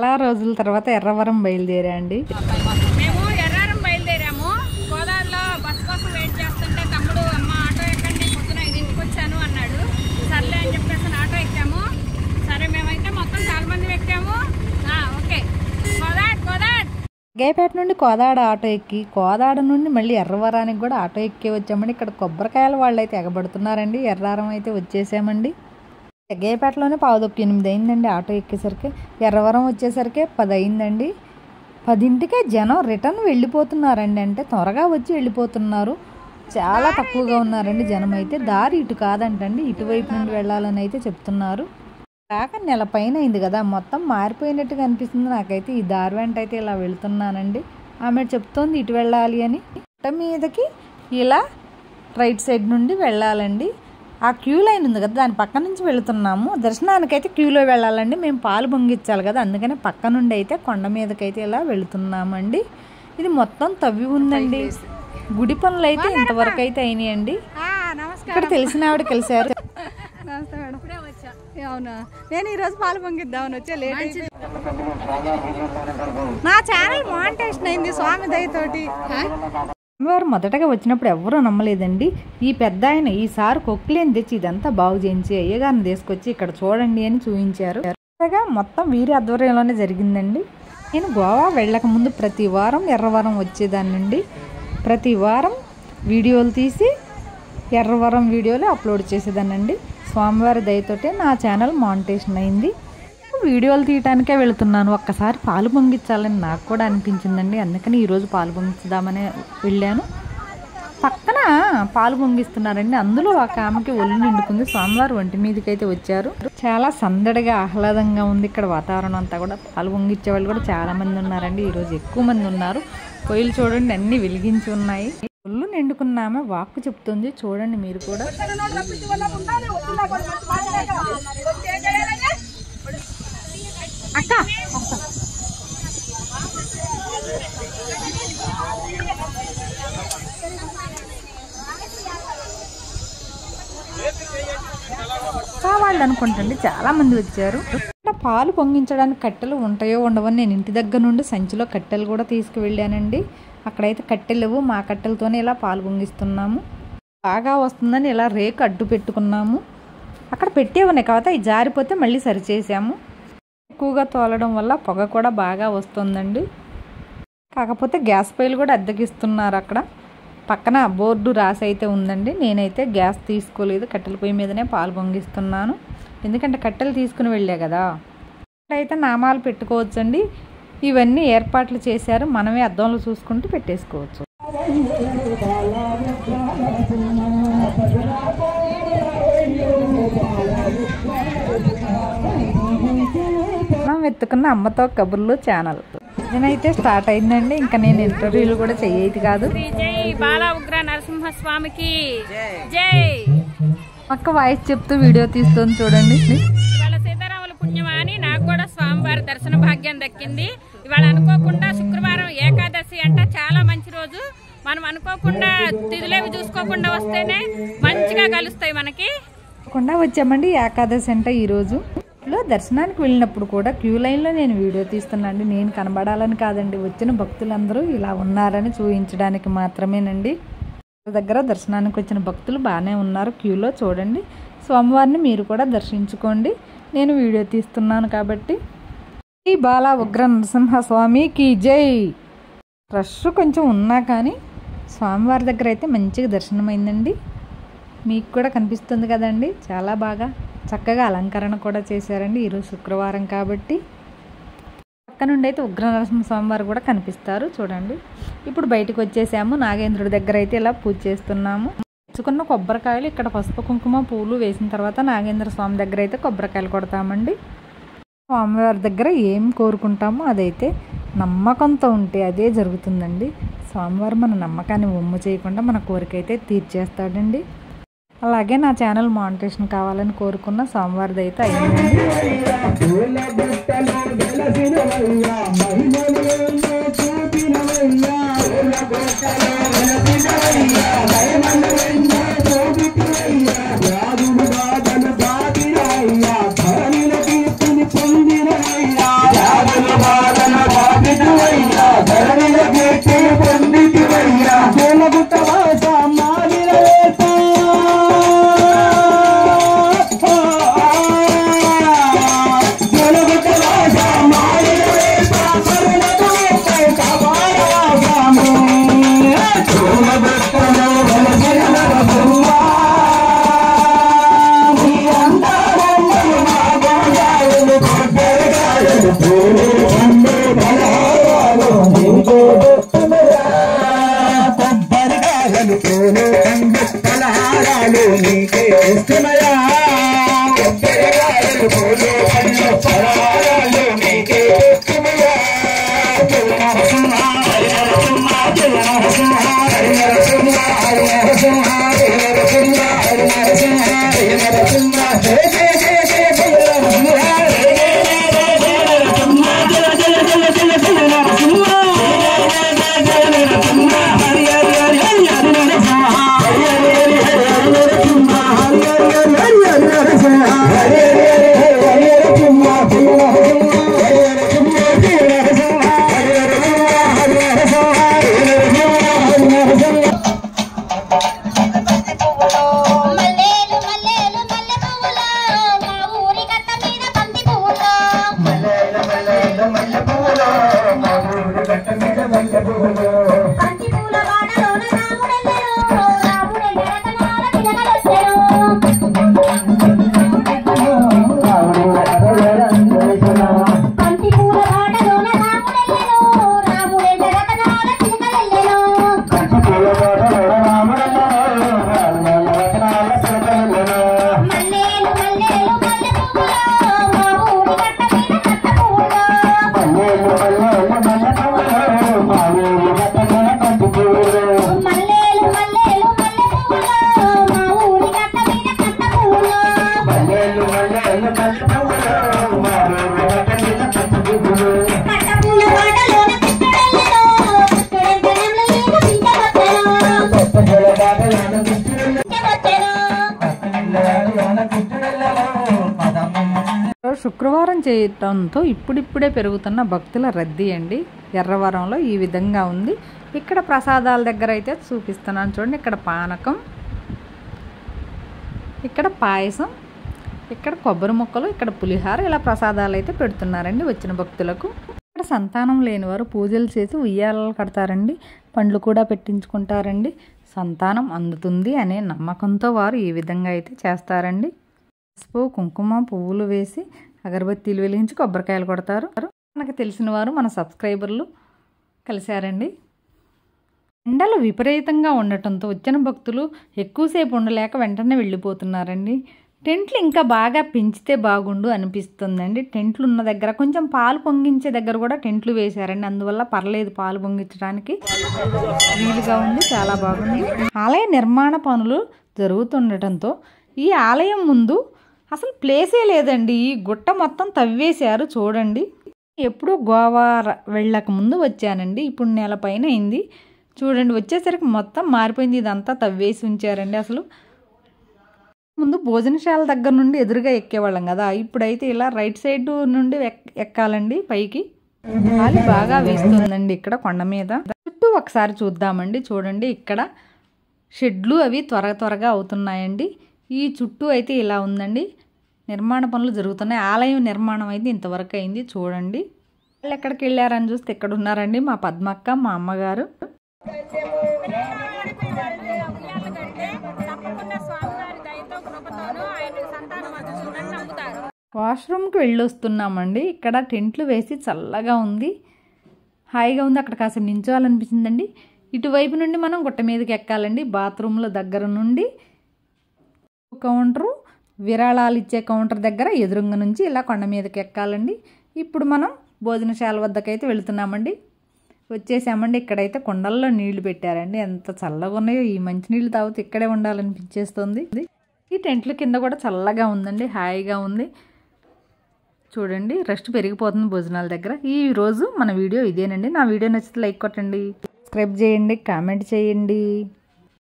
చాలా రోజుల తర్వాత ఎర్రవరం బయలుదేరా అండి. మేము ఎర్రవరం బయలుదేరాము. గోదావరిలో బస్ కోసం వెయిట్ చేస్తుంటే తమ్ముడు అమ్మ ఆటో ఎక్కండి, పొద్దున 5ంటికి వచ్చాను అన్నాడు. సర్లే అని చెప్పేసి ఆటో ఎక్కాము. సరే మేమైతే మొత్తం చాలా మంది ఎక్కాము. ఓకే, గేపేట నుండి కోదాడ ఆటో ఎక్కి, కోదాడ నుండి మళ్ళీ ఎర్రవరానికి కూడా ఆటో ఎక్కి వచ్చామండి. ఇక్కడ కొబ్బరికాయల వాళ్ళు అయితే ఎగబడుతున్నారండి. ఎర్రారం అయితే వచ్చేసామండి. గేపేటలోనే 7:08 అయిందండి ఆటో ఎక్కేసరికి. ఎర్రవరం వచ్చేసరికి 10 అయిందండి. 10ంటికే జనం రిటర్న్ వెళ్ళిపోతున్నారండి. అంటే త్వరగా వచ్చి వెళ్ళిపోతున్నారు. చాలా తక్కువగా ఉన్నారండి జనం అయితే. దారి ఇటు కాదంటండి, ఇటువైపు నుండి వెళ్ళాలని అయితే చెప్తున్నారు. కాక నెల పైన అయింది కదా, మొత్తం మారిపోయినట్టుగా అనిపిస్తుంది నాకైతే. ఈ దారి వెంట అయితే ఇలా వెళ్తున్నానండి. ఆమె చెప్తోంది ఇటు వెళ్ళాలి అని. పుట్ట మీదకి ఇలా రైట్ సైడ్ నుండి వెళ్ళాలండి. ఆ క్యూ లైన్ ఉంది కదా, దాని పక్క నుంచి వెళుతున్నాము. దర్శనానికైతే క్యూలో వెళ్ళాలండి. మేము పాలు పొంగిచ్చాలి కదా, అందుకని పక్క నుండి అయితే కొండ మీదకైతే ఇలా వెళుతున్నామండి. ఇది మొత్తం తవ్వి ఉందండి. గుడి పనులు అయితే ఇంతవరకు అయితే అయినాయండి. ఇక్కడ తెలిసిన ఆవిడ కలిసారు. అవునా, నేను ఈరోజు పాలు పొంగిద్దామని వచ్చే లేట్ అయితే. నా ఛానల్ మానిటైజేషన్ అయింది స్వామి దయతోటి. వారు మొదటగా వచ్చినప్పుడు ఎవరూ నమ్మలేదండి. ఈ పెద్ద ఆయన ఈసారి కొక్లేని తెచ్చి ఇదంతా బాగు చేయించి అయ్యగారిని తీసుకొచ్చి ఇక్కడ చూడండి అని చూపించారు. మొత్తం వీరి ఆధ్వర్యంలోనే జరిగిందండి. నేను గోవా వెళ్ళక ముందు ప్రతి వారం ఎర్రవరం వచ్చేదాన్నండి. ప్రతి వారం వీడియోలు తీసి ఎర్రవరం వీడియోలు అప్లోడ్ చేసేదానండి. స్వామివారి దయతోటే నా ఛానల్ మానిటైజేషన్ అయింది. వీడియోలు తీయటానికే వెళుతున్నాను. ఒక్కసారి పాలు పొంగించాలని నాకు కూడా అనిపించిందండి. అందుకని ఈరోజు పాలు పొంగిద్దామని వెళ్ళాను. పక్కన పాలు పొంగిస్తున్నారండి. అందులో ఒక ఆమెకి ఒళ్ళు నిండుకుంది. స్వామివారు ఒంటి మీదకి అయితే వచ్చారు. చాలా సందడిగా ఆహ్లాదంగా ఉంది ఇక్కడ వాతావరణం అంతా కూడా. పాలు పొంగిచ్చే వాళ్ళు కూడా చాలా మంది ఉన్నారండి. ఈరోజు ఎక్కువ మంది ఉన్నారు. పొయ్యిలు చూడండి అన్నీ వెలిగించి ఉన్నాయి. ఒళ్ళు నిండుకున్నామే వాక్కు చెప్తుంది, చూడండి మీరు కూడా. అక్క కావాలి అనుకుంటండి చాలా మంది వచ్చారు. పాలు పొంగించడానికి కట్టెలు ఉంటాయో ఉండవని నేను ఇంటి దగ్గర నుండి సంచిలో కట్టెలు కూడా తీసుకువెళ్ళానండి. అక్కడైతే కట్టెలు లేవు. మా కట్టెలతోనే ఇలా పాలు పొంగిస్తున్నాము. బాగా వస్తుందని ఇలా రేకు అడ్డు పెట్టుకున్నాము. అక్కడ పెట్టేవనే కాకపోతే అవి జారిపోతే మళ్ళీ సరిచేసాము. ఎక్కువగా తోలడం వల్ల పొగ కూడా బాగా వస్తుందండి. కాకపోతే గ్యాస్ పొయ్యిలు కూడా అద్దెకిస్తున్నారు. అక్కడ పక్కన బోర్డు రాసి అయితే ఉందండి. నేనైతే గ్యాస్ తీసుకోలేదు, కట్టెల పొయ్యి మీదనే పాలు పొంగిస్తున్నాను. ఎందుకంటే కట్టెలు తీసుకుని వెళ్ళా కదా. ఇక్కడైతే నామాలు పెట్టుకోవచ్చండి. ఇవన్నీ ఏర్పాట్లు చేశారు. మనమే అద్దంలో చూసుకుంటూ పెట్టేసుకోవచ్చు. మనం వెతుకున్న అమ్మతో కబుర్లు ఛానల్ నేనైతే స్టార్ట్ అయిందండి. ఇంకా నేను ఇంటర్వ్యూలు కూడా చెయ్యేది కాదు. జై బాల ఉగ్ర నరసింహస్వామికి జై. అక్క వాయిస్ చెప్తూ వీడియో తీస్తుంది చూడండి. ఇవాళ సీతారాముల పుణ్యమా అని నాకు కూడా స్వామివారి దర్శన భాగ్యం దక్కింది. ఇవాళ అనుకోకుండా శుక్రవారం ఏకాదశి అంటే చాలా మంచి రోజు. మనం అనుకోకుండా తిథులేవి చూసుకోకుండా వస్తేనే మంచిగా కలుస్తాయి మనకి. వచ్చామండి ఏకాదశి అంటే ఈరోజు. దర్శనానికి వెళ్ళినప్పుడు కూడా క్యూ లైన్లో నేను వీడియో తీస్తున్నాండి. నేను కనబడాలని కాదండి, వచ్చిన భక్తులందరూ ఇలా ఉన్నారని చూపించడానికి మాత్రమేనండి. దగ్గర దర్శనానికి వచ్చిన భక్తులు బాగానే ఉన్నారు క్యూలో. చూడండి, స్వామివారిని మీరు కూడా దర్శించుకోండి. నేను వీడియో తీస్తున్నాను కాబట్టి. ఈ బాల ఉగ్ర నరసింహస్వామికి జై. రష్ కొంచెం ఉన్నా కానీ స్వామివారి దగ్గర అయితే మంచిగా దర్శనమైందండి. మీకు కూడా కనిపిస్తుంది కదండి. చాలా బాగా చక్కగా అలంకరణ కూడా చేశారండి. ఈరోజు శుక్రవారం కాబట్టి. పక్క నుండి అయితే ఉగ్ర నరసింహ స్వామివారు కూడా కనిపిస్తారు చూడండి. ఇప్పుడు బయటకు వచ్చేసాము. నాగేంద్రుడి దగ్గర అయితే ఇలా పూజ చేస్తున్నాము. తెచ్చుకున్న కొబ్బరికాయలు ఇక్కడ పసుపు కుంకుమ పూలు వేసిన తర్వాత నాగేంద్ర స్వామి దగ్గర అయితే కొబ్బరికాయలు కొడతామండి. స్వామివారి దగ్గర ఏం కోరుకుంటామో అదైతే నమ్మకంతో ఉంటే అదే జరుగుతుందండి. స్వామివారు మన నమ్మకాన్ని ఒమ్ము చేయకుండా మన కోరిక అయితే తీర్చేస్తాడండి. అలాగే నా ఛానల్ మానిటైజేషన్ కావాలని కోరుకున్న స్వామివారిది అయితే అయిందండి. కొబ్బరికాయలు పూలు పండు ఫలహారాలు నీకే ఇష్టమయా కొబ్బరికాయలు పూలు పండు ఫలహారాలు నీకే ఇష్టమయా శుక్రవారం చేయటంతో ఇప్పుడిప్పుడే పెరుగుతున్న భక్తుల రద్దీ అండి. ఎర్రవరంలో ఈ విధంగా ఉంది. ఇక్కడ ప్రసాదాల దగ్గర అయితే చూపిస్తున్నాను చూడండి. ఇక్కడ పానకం, ఇక్కడ పాయసం, ఇక్కడ కొబ్బరి ముక్కలు, ఇక్కడ పులిహార, ఇలా ప్రసాదాలు అయితే పెడుతున్నారండి వచ్చిన భక్తులకు. ఇక్కడ సంతానం లేని వారు పూజలు చేసి ఉయ్యాలలు కడతారండి, పండ్లు కూడా పెట్టించుకుంటారండి. సంతానం అందుతుంది అనే నమ్మకంతో వారు ఈ విధంగా అయితే చేస్తారండి. పసుపు, కుంకుమ, పువ్వులు వేసి అగరబత్తీలు వెలిగించి కొబ్బరికాయలు కొడతారు. మనకు తెలిసిన వారు మన సబ్స్క్రైబర్లు కలిశారండి. ఎండలు విపరీతంగా ఉండటంతో వచ్చిన భక్తులు ఎక్కువసేపు ఉండలేక వెంటనే వెళ్ళిపోతున్నారండి. టెంట్లు ఇంకా బాగా పెంచితే బాగుండు అనిపిస్తుందండి. టెంట్లు ఉన్న దగ్గర కొంచెం పాలు పొంగించే దగ్గర కూడా టెంట్లు వేశారండి. అందువల్ల పర్లేదు, పాలు పొంగించడానికి వీలుగా ఉంది, చాలా బాగుంది. ఆలయ నిర్మాణ పనులు జరుగుతుండటంతో ఈ ఆలయం ముందు అసలు ప్లేసే లేదండి. ఈ గుట్ట మొత్తం తవ్వేశారు చూడండి. ఎప్పుడూ గోవా వెళ్ళక ముందు వచ్చానండి, ఇప్పుడు నెల పైన అయింది. చూడండి వచ్చేసరికి మొత్తం మారిపోయింది. ఇదంతా తవ్వేసి ఉంచారండి. అసలు ముందు భోజనశాల దగ్గర నుండి ఎదురుగా ఎక్కేవాళ్ళం కదా, ఇప్పుడైతే ఇలా రైట్ సైడ్ నుండి ఎక్కాలండి పైకి. గాలి బాగా వీస్తుందండి ఇక్కడ కొండ మీద. చుట్టూ ఒకసారి చూద్దామండి. చూడండి ఇక్కడ షెడ్లు అవి త్వరగా అవుతున్నాయండి. ఈ చుట్టూ అయితే ఇలా ఉందండి. నిర్మాణ పనులు జరుగుతున్నాయి. ఆలయం నిర్మాణం అయితే ఇంతవరకు అయింది. చూడండి వాళ్ళు ఎక్కడికి వెళ్ళారని చూస్తే ఇక్కడ ఉన్నారండి మా పద్మక్క, మా అమ్మగారు. వాష్రూమ్కి వెళ్ళొస్తున్నామండి. ఇక్కడ టెంట్లు వేసి చల్లగా ఉంది, హాయిగా ఉంది. అక్కడ కాసేపు నించోవాలనిపించిందండి. ఇటువైపు నుండి మనం గుట్ట మీదకి ఎక్కాలండి. బాత్రూంల దగ్గర నుండి కౌంటరు, విరాళాలు ఇచ్చే కౌంటర్ దగ్గర ఎదురుంగ నుంచి ఇలా కొండ మీదకి ఎక్కాలండి. ఇప్పుడు మనం భోజనశాల వద్దకైతే వెళుతున్నామండి. వచ్చేసామండి. ఇక్కడైతే కుండల్లో నీళ్లు పెట్టారండి. ఎంత చల్లగా ఉన్నాయో. ఈ మంచినీళ్ళు తాగితే ఇక్కడే ఉండాలనిపించేస్తుంది. ఈ టెంట్ల కింద కూడా చల్లగా ఉందండి, హాయిగా ఉంది. చూడండి రెస్ట్ పెరిగిపోతుంది భోజనాల దగ్గర. ఈ రోజు మన వీడియో ఇదేనండి. నా వీడియో నచ్చితే లైక్ కొట్టండి, సబ్స్క్రైబ్ చేయండి, కామెంట్ చేయండి.